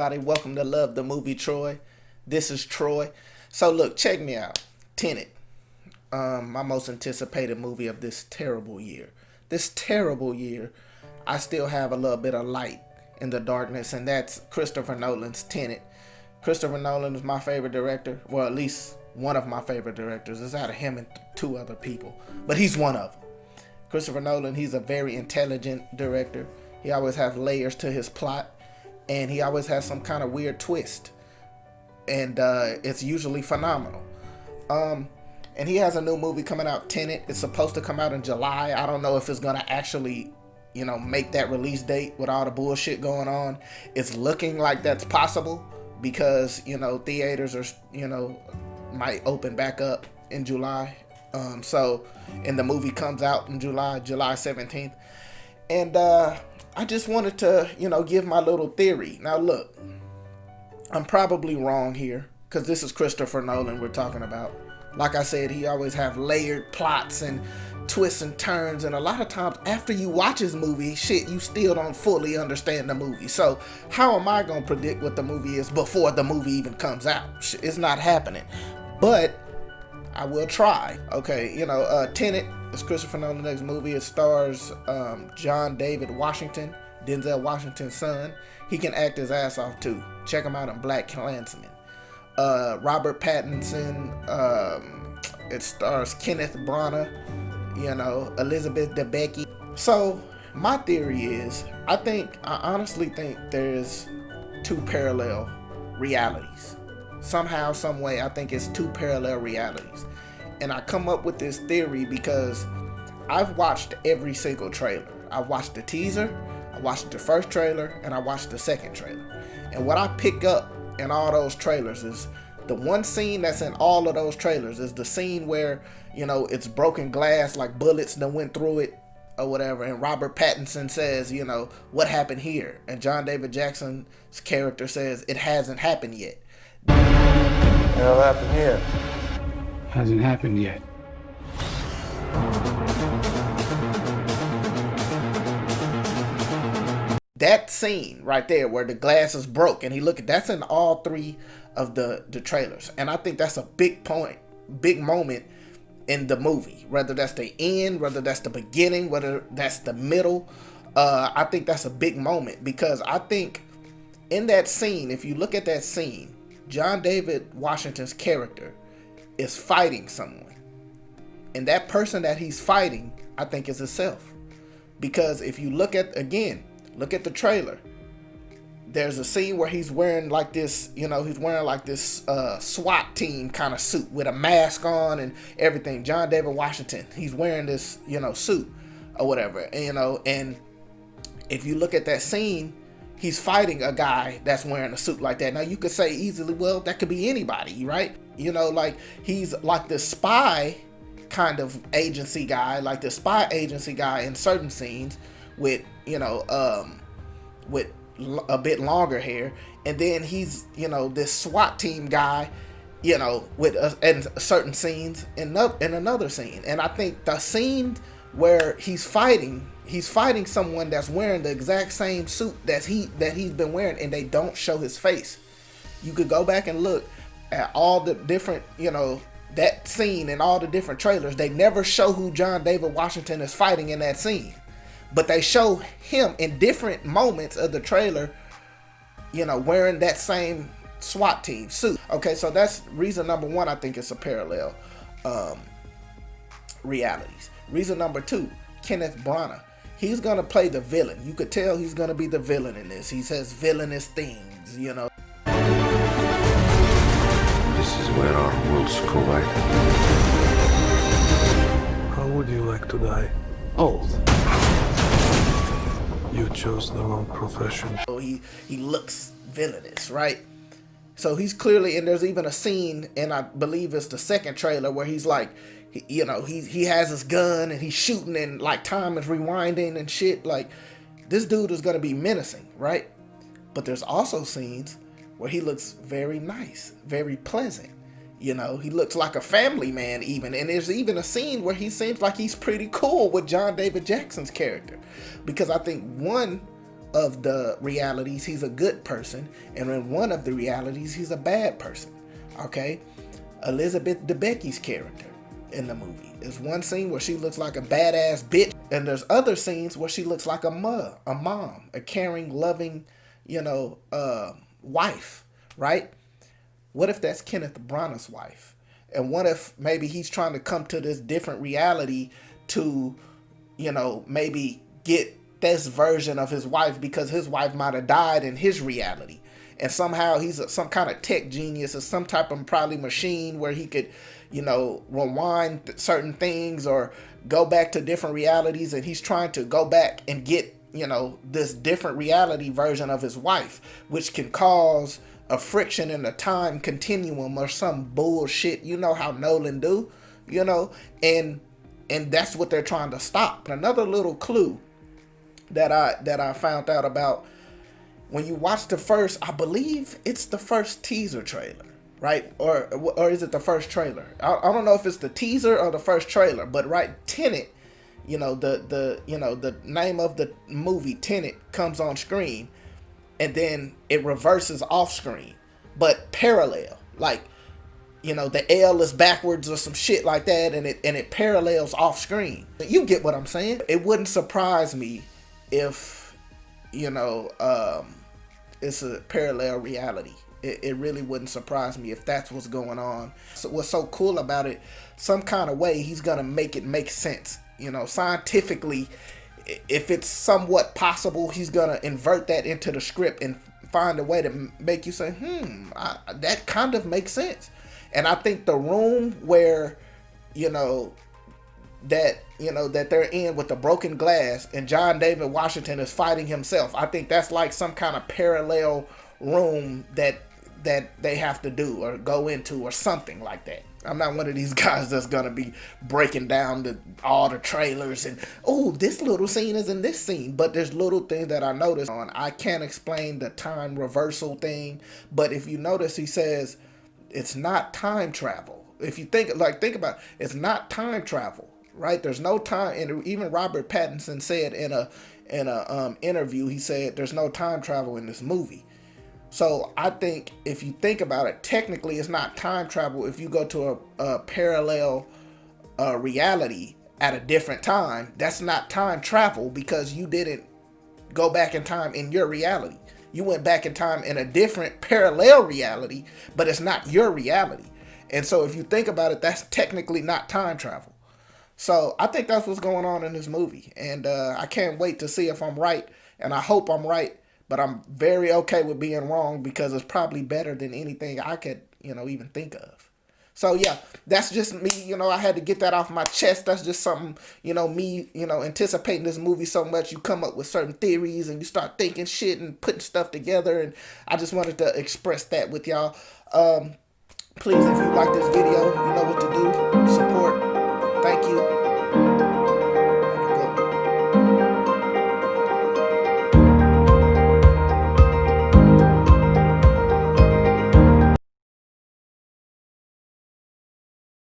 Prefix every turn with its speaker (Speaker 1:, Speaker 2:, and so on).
Speaker 1: everybody. Welcome to Love the Movie Troy. This is Troy. So look, check me out. Tenet. My most anticipated movie of this terrible year. This terrible year, I still have a little bit of light in the darkness, and that's Christopher Nolan's Tenet. Christopher Nolan is my favorite director. Well, at least one of my favorite directors. It's out of him and two other people, but he's one of them. Christopher Nolan, he's a very intelligent director. He always has layers to his plot, and he always has some kind of weird twist, and it's usually phenomenal. And he has a new movie coming out, Tenet. It's supposed to come out in July. I don't know if it's gonna actually, make that release date with all the bullshit going on. It's looking like that's possible because theaters are might open back up in July. And the movie comes out in July 17th. And I just wanted to, give my little theory. Now look, I'm probably wrong here because this is Christopher Nolan we're talking about. Like I said, he always have layered plots and twists and turns, and a lot of times after you watch his movie, you still don't fully understand the movie. So how am I gonna predict what the movie is before the movie even comes out? It's not happening, but I will try. Okay, Tenet is Christopher Nolan's next movie. It stars John David Washington, Denzel Washington's son. He can act his ass off too. Check him out in Black Klansman. Robert Pattinson. It stars Kenneth Branagh. Elizabeth Debicki. So my theory is, I honestly think there's two parallel realities. Somehow, some way, I think it's two parallel realities. And I come up with this theory because I've watched every single trailer. I watched the teaser, I watched the first trailer, and I watched the second trailer. And what I pick up in all those trailers is the one scene that's in all of those trailers is the scene where, it's broken glass, like bullets that went through it or whatever. And Robert Pattinson says, what happened here? And John David Jackson's character says, it hasn't happened yet.
Speaker 2: What happened here?
Speaker 3: Hasn't happened yet.
Speaker 1: That scene right there where the glass is broke and that's in all three of the trailers. And I think that's a big moment in the movie. Whether that's the end, whether that's the beginning, whether that's the middle. I think that's a big moment because I think in that scene, if you look at that scene, John David Washington's character is fighting someone. And that person that he's fighting, I think, is himself. Because if you look at the trailer, there's a scene where he's wearing like this, SWAT team kind of suit with a mask on and everything. John David Washington, he's wearing this, suit or whatever. And if you look at that scene, he's fighting a guy that's wearing a suit like that. Now you could say easily, well, that could be anybody, right? He's like the spy kind of agency guy, in certain scenes with, with a bit longer hair. And then he's, this SWAT team guy, with in certain scenes in another scene. And I think the scene where he's fighting someone that's wearing the exact same suit that he's been wearing, and they don't show his face. You could go back and look at all the different, that scene and all the different trailers. They never show who John David Washington is fighting in that scene, but they show him in different moments of the trailer, wearing that same SWAT team suit. Okay, so that's reason number one. I think it's a parallel realities. Reason number two, Kenneth Branagh. He's gonna play the villain. You could tell he's gonna be the villain in this. He says villainous things,
Speaker 2: This is where our worlds collide.
Speaker 4: How would you like to die?
Speaker 3: Old.
Speaker 4: You chose the wrong profession.
Speaker 1: So he looks villainous, right? So he's clearly, and there's even a scene, and I believe it's the second trailer, where he's like, he has his gun and he's shooting, and like time is rewinding and shit. Like, this dude is gonna be menacing, right? But there's also scenes where he looks very nice, very pleasant. He looks like a family man even. And there's even a scene where he seems like he's pretty cool with John David Jackson's character. Because I think one of the realities, he's a good person, and in one of the realities, he's a bad person. Okay? Elizabeth Debicki's character in the movie is one scene where she looks like a badass bitch, and there's other scenes where she looks like a mom, a caring, loving, wife, right? What if that's Kenneth Branagh's wife? And what if maybe he's trying to come to this different reality to, maybe get this version of his wife, because his wife might have died in his reality. And somehow he's some kind of tech genius or some type of probably machine where he could, rewind certain things or go back to different realities. And he's trying to go back and get, this different reality version of his wife, which can cause a friction in the time continuum or some bullshit. You know how Nolan do, and that's what they're trying to stop. Another little clue that I found out about, when you watch the first, I believe it's the first teaser trailer, right? Or is it the first trailer? I don't know if it's the teaser or the first trailer, but right, Tenet, the name of the movie Tenet comes on screen, and then it reverses off screen, but parallel, like, the L is backwards or some shit like that, and it parallels off screen. You get what I'm saying? It wouldn't surprise me if, it's a parallel reality. It really wouldn't surprise me if that's what's going on. So what's so cool about it, some kind of way he's gonna make it make sense. Scientifically, if it's somewhat possible, he's gonna invert that into the script and find a way to make you say, that kind of makes sense. And I think the room where, that they're in with the broken glass and John David Washington is fighting himself, I think that's like some kind of parallel room that they have to do or go into or something like that. I'm not one of these guys that's gonna be breaking down all the trailers and, oh, this little scene is in this scene, but there's little things that I noticed on. I can't explain the time reversal thing, but if you notice, he says it's not time travel. If you think about it, it's not time travel, right? There's no time, and even Robert Pattinson said in a interview, he said there's no time travel in this movie. So I think if you think about it, technically it's not time travel if you go to a parallel reality at a different time. That's not time travel because you didn't go back in time in your reality. You went back in time in a different parallel reality, but it's not your reality. And so if you think about it, that's technically not time travel. So I think that's what's going on in this movie. And I can't wait to see if I'm right. And I hope I'm right. But I'm very okay with being wrong because it's probably better than anything I could, even think of. So yeah, that's just me. I had to get that off my chest. That's just something, me, anticipating this movie so much. You come up with certain theories and you start thinking shit and putting stuff together. And I just wanted to express that with y'all. Please, if you like this video, you know what to do. Support. Thank you.